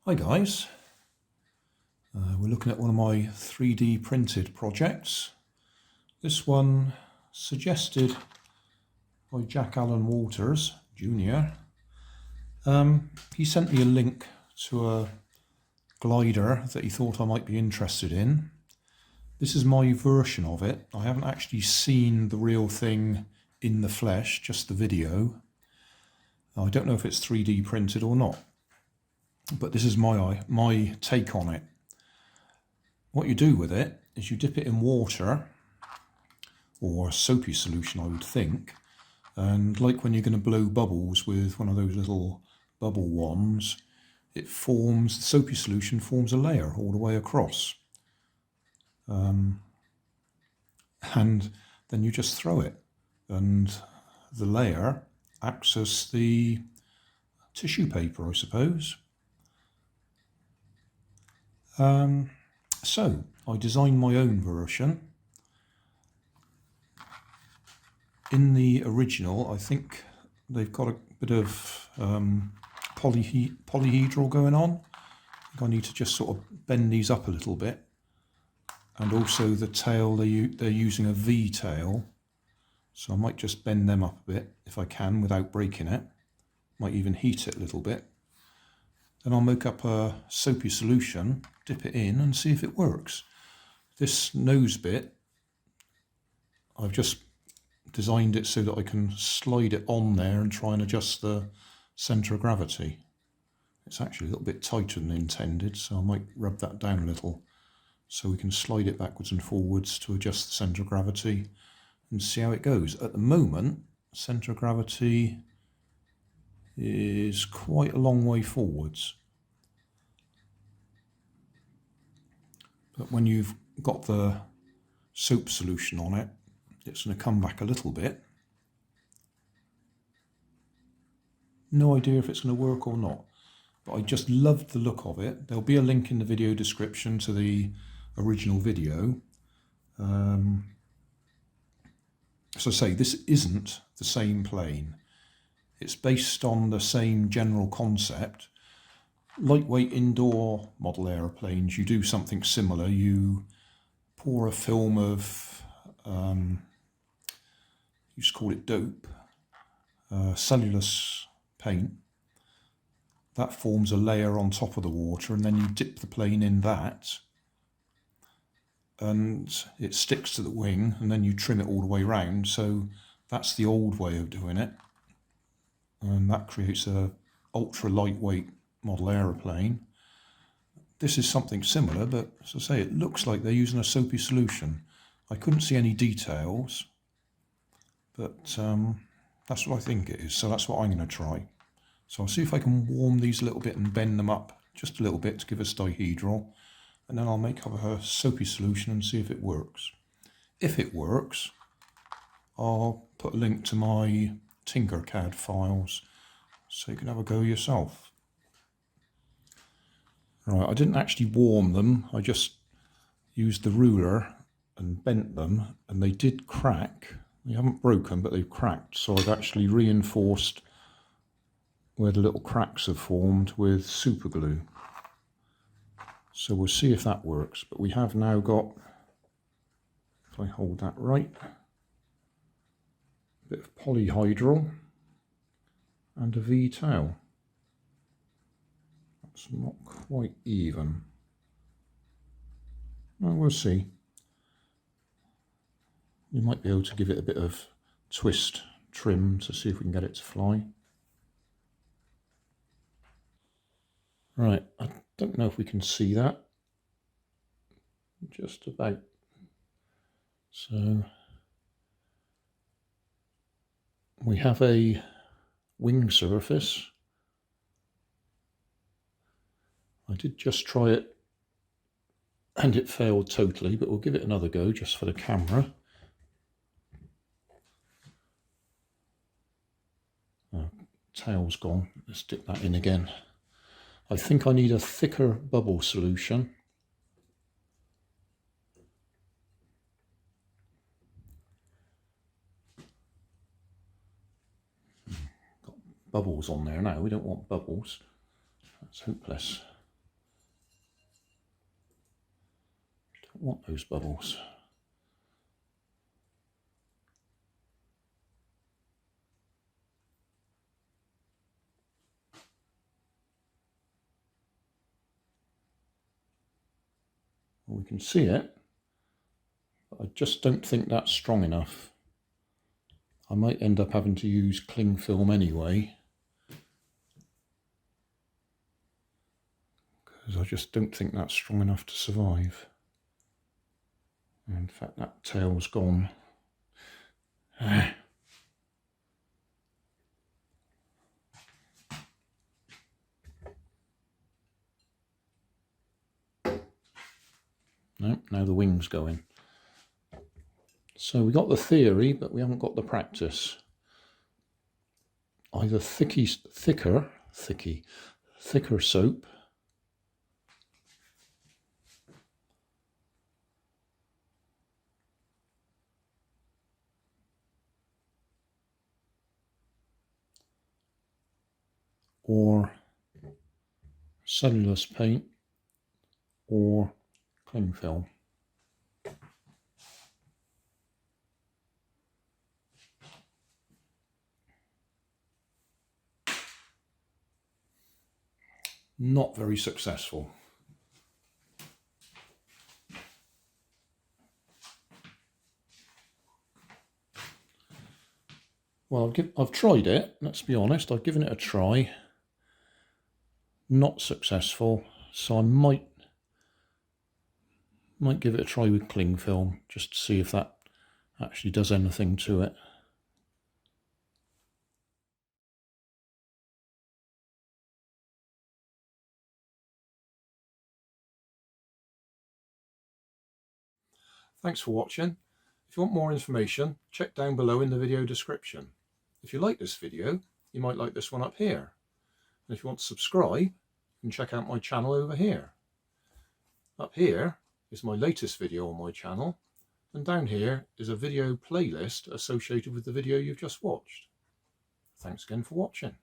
Hi guys, we're looking at one of my 3D printed projects. This one suggested by Jack Allen Walters Jr. He sent me a link to a glider that he thought I might be interested in. This is my version of it. I haven't actually seen the real thing in the flesh, just the video. I don't know if it's 3D printed or not, but this is my take on it. What you do with it is you dip it in water or a soapy solution, I would think, and like when you're going to blow bubbles with one of those little bubble wands, the soapy solution forms a layer all the way across, and then you just throw it, and the layer acts as the tissue paper, I suppose. So I designed my own version. In the original, I think they've got a bit of polyhedral going on. I think I need to just sort of bend these up a little bit. And also the tail, they're using a V tail. So I might just bend them up a bit if I can without breaking it. Might even heat it a little bit. Then I'll make up a soapy solution, dip it in and see if it works. This nose bit, I've just designed it so that I can slide it on there and try and adjust the centre of gravity. It's actually a little bit tighter than intended, so I might rub that down a little so we can slide it backwards and forwards to adjust the centre of gravity and see how it goes. At the moment, centre of gravity is quite a long way forwards. But when you've got the soap solution on it, it's going to come back a little bit. No idea if it's going to work or not, but I just loved the look of it. There'll be a link in the video description to the original video. As I say, this isn't the same plane. It's based on the same general concept. Lightweight indoor model aeroplanes, you do something similar. You pour a film of, you just call it dope, cellulose paint. That forms a layer on top of the water, and then you dip the plane in that, and it sticks to the wing, and then you trim it all the way round. So that's the old way of doing it. And that creates a ultra lightweight model aeroplane. This is something similar, but as I say, it looks like they're using a soapy solution. I couldn't see any details, but that's what I think it is. So that's what I'm going to try. So I'll see if I can warm these a little bit and bend them up just a little bit to give us dihedral, and then I'll make up a soapy solution and see if it works. If it works, I'll put a link to my Tinkercad files so you can have a go yourself. Right, I didn't actually warm them, I just used the ruler and bent them, and they did crack. They haven't broken, but they've cracked, so I've actually reinforced where the little cracks have formed with super glue. So we'll see if that works, but we have now got, if I hold that right, a bit of polyhedral and a V tail. That's not quite even. Well, we'll see. We might be able to give it a bit of twist trim to see if we can get it to fly. Right, I don't know if we can see that. Just about. So we have a wing surface. I did just try it and it failed totally, but we'll give it another go just for the camera. Tail's gone. Let's dip that in again. I think I need a thicker bubble solution. Got bubbles on there now. We don't want bubbles. That's hopeless. want those bubbles. Well, we can see it, but I just don't think that's strong enough. I might end up having to use cling film anyway, because I just don't think that's strong enough to survive. In fact, that tail's gone. No, now the wing's going. So we got the theory, but we haven't got the practice. Either thicker soap, or cellulose paint, or cling film. Not very successful. Well, I've tried it, let's be honest, I've given it a try. Not successful, so I might give it a try with cling film, just to see if that actually does anything to it. Thanks for watching. If you want more information, check down below in the video description. If you like this video, you might like this one up here. And if you want to subscribe, you can check out my channel over here. Up here is my latest video on my channel, and down here is a video playlist associated with the video you've just watched. Thanks again for watching.